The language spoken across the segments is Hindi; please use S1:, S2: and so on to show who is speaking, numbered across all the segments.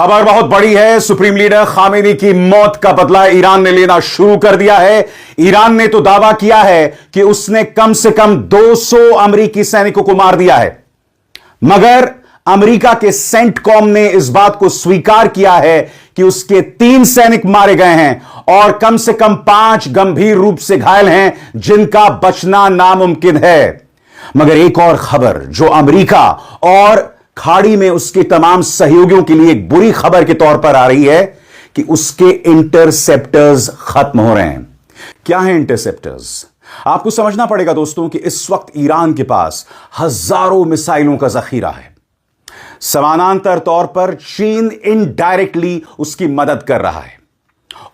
S1: खबर बहुत बड़ी है। सुप्रीम लीडर खामेनी की मौत का बदला ईरान ने लेना शुरू कर दिया है। ईरान ने तो दावा किया है कि उसने कम से कम 200 अमेरिकी सैनिकों को मार दिया है, मगर अमेरिका के सेंटकॉम ने इस बात को स्वीकार किया है कि उसके 3 सैनिक मारे गए हैं और कम से कम 5 गंभीर रूप से घायल हैं, जिनका बचना नामुमकिन है। मगर एक और खबर जो अमेरिका और खाड़ी में उसके तमाम सहयोगियों के लिए एक बुरी खबर के तौर पर आ रही है कि उसके इंटरसेप्टर्स खत्म हो रहे हैं। क्या है इंटरसेप्टर्स? आपको समझना पड़ेगा दोस्तों कि इस वक्त ईरान के पास हजारों मिसाइलों का जखीरा है। समानांतर तौर पर चीन इनडायरेक्टली उसकी मदद कर रहा है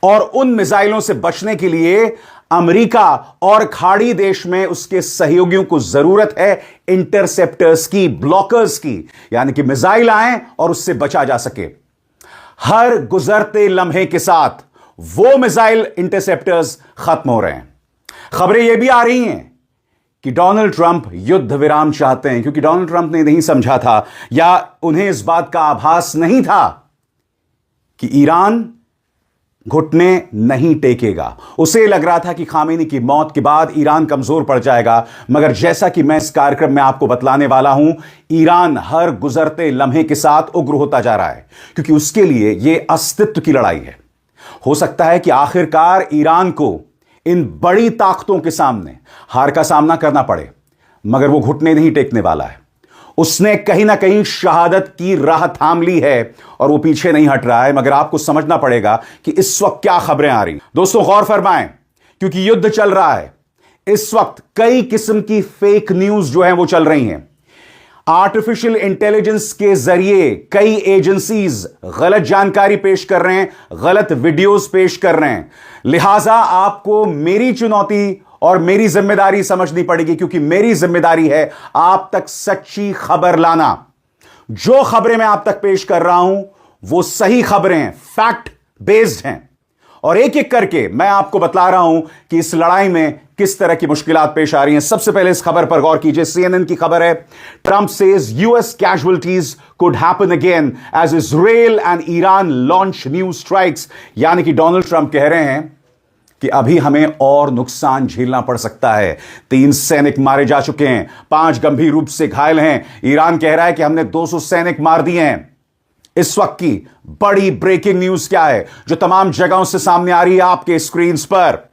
S1: और उन मिसाइलों से बचने के लिए अमेरिका और खाड़ी देश में उसके सहयोगियों को जरूरत है इंटरसेप्टर्स की, ब्लॉकर्स की, यानी कि मिसाइल आए और उससे बचा जा सके। हर गुजरते लम्हे के साथ वो मिसाइल इंटरसेप्टर्स खत्म हो रहे हैं। खबरें यह भी आ रही हैं कि डोनाल्ड ट्रंप युद्ध विराम चाहते हैं, क्योंकि डोनाल्ड ट्रंप ने नहीं समझा था या उन्हें इस बात का आभास नहीं था कि ईरान घुटने नहीं टेकेगा। उसे लग रहा था कि खामेनी की मौत के बाद ईरान कमजोर पड़ जाएगा, मगर जैसा कि मैं इस कार्यक्रम में आपको बतलाने वाला हूं, ईरान हर गुजरते लम्हे के साथ उग्र होता जा रहा है, क्योंकि उसके लिए यह अस्तित्व की लड़ाई है। हो सकता है कि आखिरकार ईरान को इन बड़ी ताकतों के सामने हार का सामना करना पड़े, मगर वो घुटने नहीं टेकने वाला है। उसने कहीं ना कहीं शहादत की राह थाम ली है और वो पीछे नहीं हट रहा है। मगर आपको समझना पड़ेगा कि इस वक्त क्या खबरें आ रही। दोस्तों गौर फरमाएं, क्योंकि युद्ध चल रहा है। इस वक्त कई किस्म की फेक न्यूज जो है वो चल रही हैं। आर्टिफिशियल इंटेलिजेंस के जरिए कई एजेंसीज गलत जानकारी पेश कर रहे हैं, गलत वीडियोस पेश कर रहे हैं। लिहाजा आपको मेरी चुनौती और मेरी जिम्मेदारी समझनी पड़ेगी, क्योंकि मेरी जिम्मेदारी है आप तक सच्ची खबर लाना। जो खबरें मैं आप तक पेश कर रहा हूं वो सही खबरें हैं, फैक्ट बेस्ड हैं, और एक एक करके मैं आपको बतला रहा हूं कि इस लड़ाई में किस तरह की मुश्किलात पेश आ रही हैं। सबसे पहले इस खबर पर गौर कीजिए। सीएनएन की खबर है, Trump says US casualties could happen again as Israel and Iran launch new strikes. यानी कि डोनाल्ड ट्रंप कह रहे हैं कि अभी हमें और नुकसान झेलना पड़ सकता है। 3 सैनिक मारे जा चुके हैं, 5 गंभीर रूप से घायल हैं। ईरान कह रहा है कि हमने 200 सैनिक मार दिए हैं। इस वक्त की बड़ी ब्रेकिंग न्यूज क्या है जो तमाम जगहों से सामने आ रही है आपके स्क्रीन पर?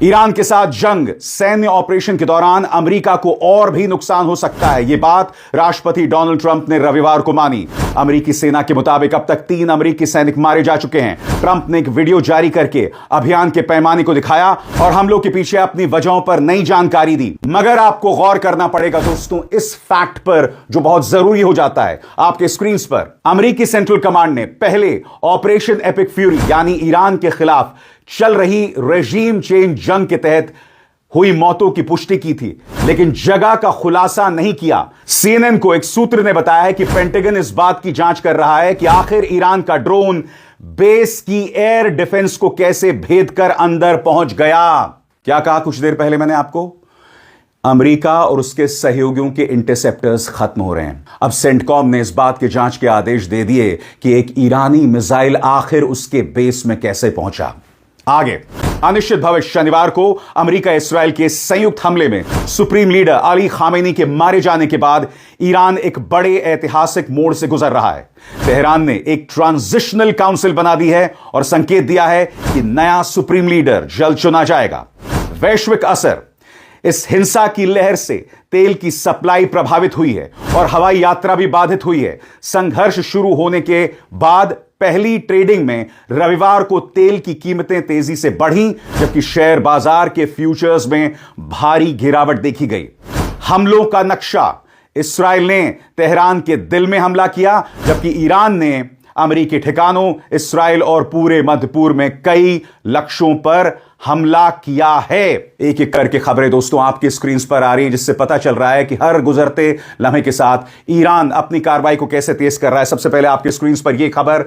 S1: ईरान के साथ जंग सैन्य ऑपरेशन के दौरान अमेरिका को और भी नुकसान हो सकता है। यह बात राष्ट्रपति डोनाल्ड ट्रंप ने रविवार को मानी। अमेरिकी सेना के मुताबिक अब तक 3 अमेरिकी सैनिक मारे जा चुके हैं। ट्रंप ने एक वीडियो जारी करके अभियान के पैमाने को दिखाया और हमलों के पीछे अपनी वजहों पर नई जानकारी दी। मगर आपको गौर करना पड़ेगा दोस्तों इस फैक्ट पर, जो बहुत जरूरी हो जाता है आपके स्क्रीन पर। अमेरिकी सेंट्रल कमांड ने पहले ऑपरेशन एपिक फ्यूरी यानी ईरान के खिलाफ चल रही रेजीम चेंज जंग के तहत हुई मौतों की पुष्टि की थी, लेकिन जगह का खुलासा नहीं किया। सीएनएन को एक सूत्र ने बताया है कि पेंटागन इस बात की जांच कर रहा है कि आखिर ईरान का ड्रोन बेस की एयर डिफेंस को कैसे भेद कर अंदर पहुंच गया। क्या कहा कुछ देर पहले मैंने आपको? अमेरिका और उसके सहयोगियों के इंटरसेप्टर्स खत्म हो रहे हैं। अब सेंटकॉम ने इस बात के जांच के आदेश दे दिए कि एक ईरानी मिसाइल आखिर उसके बेस में कैसे पहुंचा। आगे अनिश्चित भविष्य। शनिवार को अमेरिका इस्राएल के संयुक्त हमले में सुप्रीम लीडर अली खामेनी के मारे जाने के बाद ईरान एक बड़े ऐतिहासिक मोड़ से गुजर रहा है। तेहरान ने एक ट्रांजिशनल काउंसिल बना दी है और संकेत दिया है कि नया सुप्रीम लीडर जल्द चुना जाएगा। वैश्विक असर। इस हिंसा की लहर से तेल की सप्लाई प्रभावित हुई है और हवाई यात्रा भी बाधित हुई है। संघर्ष शुरू होने के बाद पहली ट्रेडिंग में रविवार को तेल की कीमतें तेजी से बढ़ी, जबकि शेयर बाजार के फ्यूचर्स में भारी गिरावट देखी गई। हमलों का नक्शा। इस्राएल ने तेहरान के दिल में हमला किया, जबकि ईरान ने अमेरिकी ठिकानों, इस्राएल और पूरे मध्य पूर्व में कई लक्ष्यों पर हमला किया है। एक एक करके खबरें दोस्तों आपकी स्क्रीन पर आ रही हैं, जिससे पता चल रहा है कि हर गुजरते लम्हे के साथ ईरान अपनी कार्रवाई को कैसे तेज कर रहा है। सबसे पहले आपकी स्क्रीन पर यह खबर,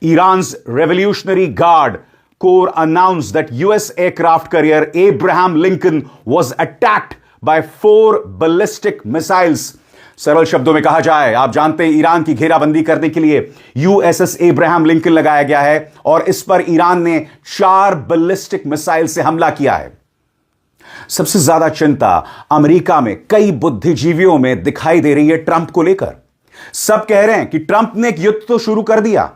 S1: Iran's revolutionary guard core announce that US aircraft carrier Abraham Lincoln was attacked by 4 ballistic missiles सरल शब्दों में कहा जाए, आप जानते हैं ईरान की घेराबंदी करने के लिए यूएसएस एब्राहम लिंकन लगाया गया है और इस पर ईरान ने 4 बैलिस्टिक मिसाइल से हमला किया है। सबसे ज्यादा चिंता अमेरिका में कई बुद्धिजीवियों में दिखाई दे रही है ट्रंप को लेकर। सब कह रहे हैं कि ट्रंप ने एक युद्ध तो शुरू कर दिया,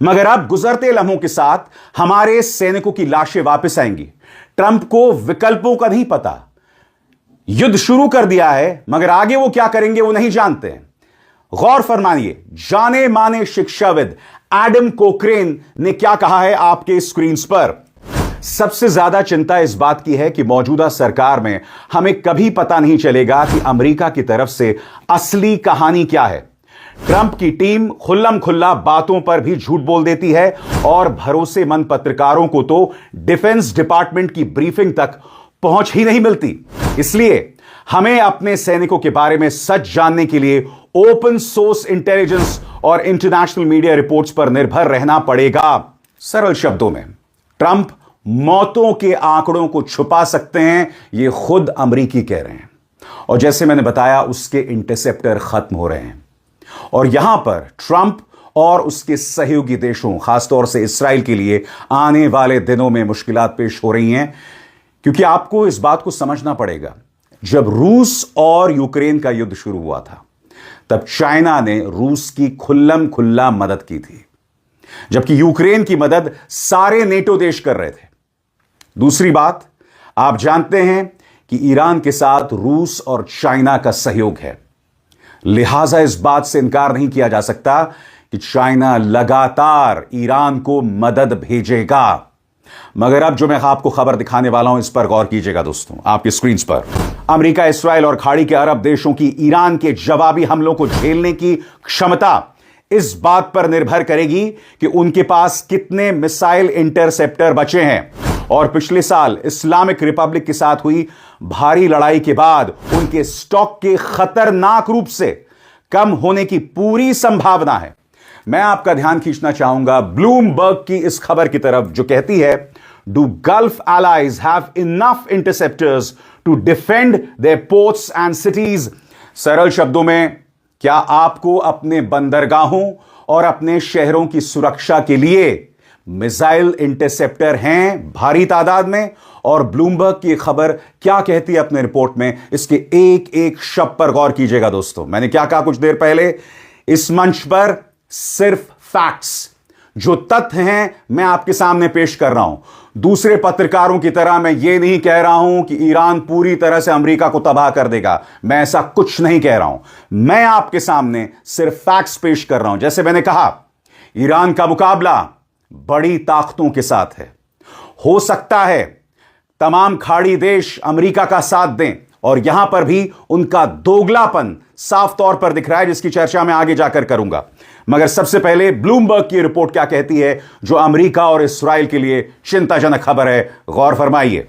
S1: मगर अब गुजरते लम्हों के साथ हमारे सैनिकों की लाशें वापस आएंगी। ट्रंप को विकल्पों का नहीं पता। युद्ध शुरू कर दिया है, मगर आगे वो क्या करेंगे वो नहीं जानते हैं। गौर फरमाइए, जाने माने शिक्षाविद एडम कोक्रेन ने क्या कहा है आपके स्क्रीन पर। सबसे ज्यादा चिंता इस बात की है कि मौजूदा सरकार में हमें कभी पता नहीं चलेगा कि अमेरिका की तरफ से असली कहानी क्या है। ट्रंप की टीम खुल्लम खुल्ला बातों पर भी झूठ बोल देती है और भरोसेमंद पत्रकारों को तो डिफेंस डिपार्टमेंट की ब्रीफिंग तक पहुंच ही नहीं मिलती। इसलिए हमें अपने सैनिकों के बारे में सच जानने के लिए ओपन सोर्स इंटेलिजेंस और इंटरनेशनल मीडिया रिपोर्ट्स पर निर्भर रहना पड़ेगा। सरल शब्दों में, ट्रंप मौतों के आंकड़ों को छुपा सकते हैं, यह खुद अमेरिकी कह रहे हैं। और जैसे मैंने बताया, उसके इंटरसेप्टर खत्म हो रहे हैं और यहां पर ट्रंप और उसके सहयोगी देशों, खासतौर से इस्राइल के लिए आने वाले दिनों में मुश्किलात पेश हो रही हैं, क्योंकि आपको इस बात को समझना पड़ेगा, जब रूस और यूक्रेन का युद्ध शुरू हुआ था तब चाइना ने रूस की खुल्लम खुल्ला मदद की थी, जबकि यूक्रेन की मदद सारे नेटो देश कर रहे थे। दूसरी बात, आप जानते हैं कि ईरान के साथ रूस और चाइना का सहयोग है, लिहाजा इस बात से इनकार नहीं किया जा सकता कि चाइना लगातार ईरान को मदद भेजेगा। मगर अब जो मैं आपको खबर दिखाने वाला हूं, इस पर गौर कीजिएगा दोस्तों, आपकी स्क्रीन पर। अमेरिका, इस्राइल और खाड़ी के अरब देशों की ईरान के जवाबी हमलों को झेलने की क्षमता इस बात पर निर्भर करेगी कि उनके पास कितने मिसाइल इंटरसेप्टर बचे हैं। और पिछले साल इस्लामिक रिपब्लिक के साथ हुई भारी लड़ाई के बाद उनके स्टॉक के खतरनाक रूप से कम होने की पूरी संभावना है। मैं आपका ध्यान खींचना चाहूंगा ब्लूमबर्ग की इस खबर की तरफ, जो कहती है, do gulf allies have enough interceptors to defend their ports and cities? सरल शब्दों में, क्या आपको अपने बंदरगाहों और अपने शहरों की सुरक्षा के लिए मिसाइल इंटरसेप्टर हैं भारी तादाद में? और ब्लूमबर्ग की खबर क्या कहती है अपने रिपोर्ट में, इसके एक एक शब्द पर गौर कीजिएगा दोस्तों। मैंने क्या कहा कुछ देर पहले, इस मंच पर सिर्फ फैक्ट्स, जो तथ्य हैं, मैं आपके सामने पेश कर रहा हूं। दूसरे पत्रकारों की तरह मैं ये नहीं कह रहा हूं कि ईरान पूरी तरह से अमेरिका को तबाह कर देगा, मैं ऐसा कुछ नहीं कह रहा हूं। मैं आपके सामने सिर्फ फैक्ट्स पेश कर रहा हूं। जैसे मैंने कहा, ईरान का मुकाबला बड़ी ताकतों के साथ है। हो सकता है तमाम खाड़ी देश अमेरिका का साथ दें, और यहां पर भी उनका दोगलापन साफ तौर पर दिख रहा है, जिसकी चर्चा मैं आगे जाकर करूंगा। मगर सबसे पहले ब्लूमबर्ग की रिपोर्ट क्या कहती है, जो अमेरिका और इस्राइल के लिए चिंताजनक खबर है। गौर फरमाइए,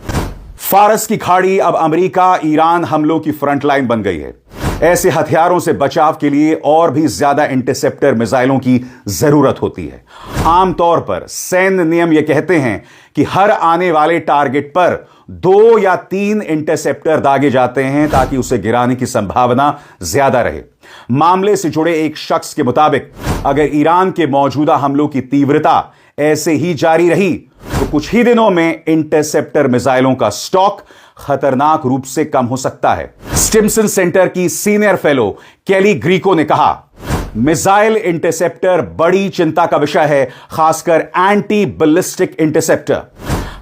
S1: फारस की खाड़ी अब अमेरिका ईरान हमलों की फ्रंटलाइन बन गई है। ऐसे हथियारों से बचाव के लिए और भी ज्यादा इंटरसेप्टर मिसाइलों की जरूरत होती है। आमतौर पर सैन्य नियम यह कहते हैं कि हर आने वाले टारगेट पर 2 या 3 इंटरसेप्टर दागे जाते हैं, ताकि उसे गिराने की संभावना ज्यादा रहे। मामले से जुड़े एक शख्स के मुताबिक, अगर ईरान के मौजूदा हमलों की तीव्रता ऐसे ही जारी रही तो कुछ ही दिनों में इंटरसेप्टर मिसाइलों का स्टॉक खतरनाक रूप से कम हो सकता है। स्टिम्सन सेंटर की सीनियर फेलो केली ग्रीको ने कहा, मिसाइल इंटरसेप्टर बड़ी चिंता का विषय है, खासकर एंटी बैलिस्टिक इंटरसेप्टर।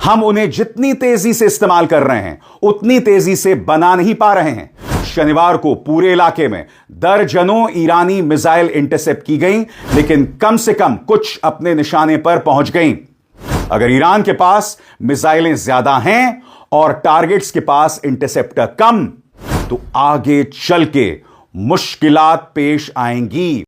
S1: हम उन्हें जितनी तेजी से इस्तेमाल कर रहे हैं, उतनी तेजी से बना नहीं पा रहे हैं। शनिवार को पूरे इलाके में दर्जनों ईरानी मिसाइल इंटरसेप्ट की गई, लेकिन कम से कम कुछ अपने निशाने पर पहुंच गई। अगर ईरान के पास मिसाइलें ज्यादा हैं और टारगेट्स के पास इंटरसेप्टर कम, तो आगे चल के मुश्किलात पेश आएंगी।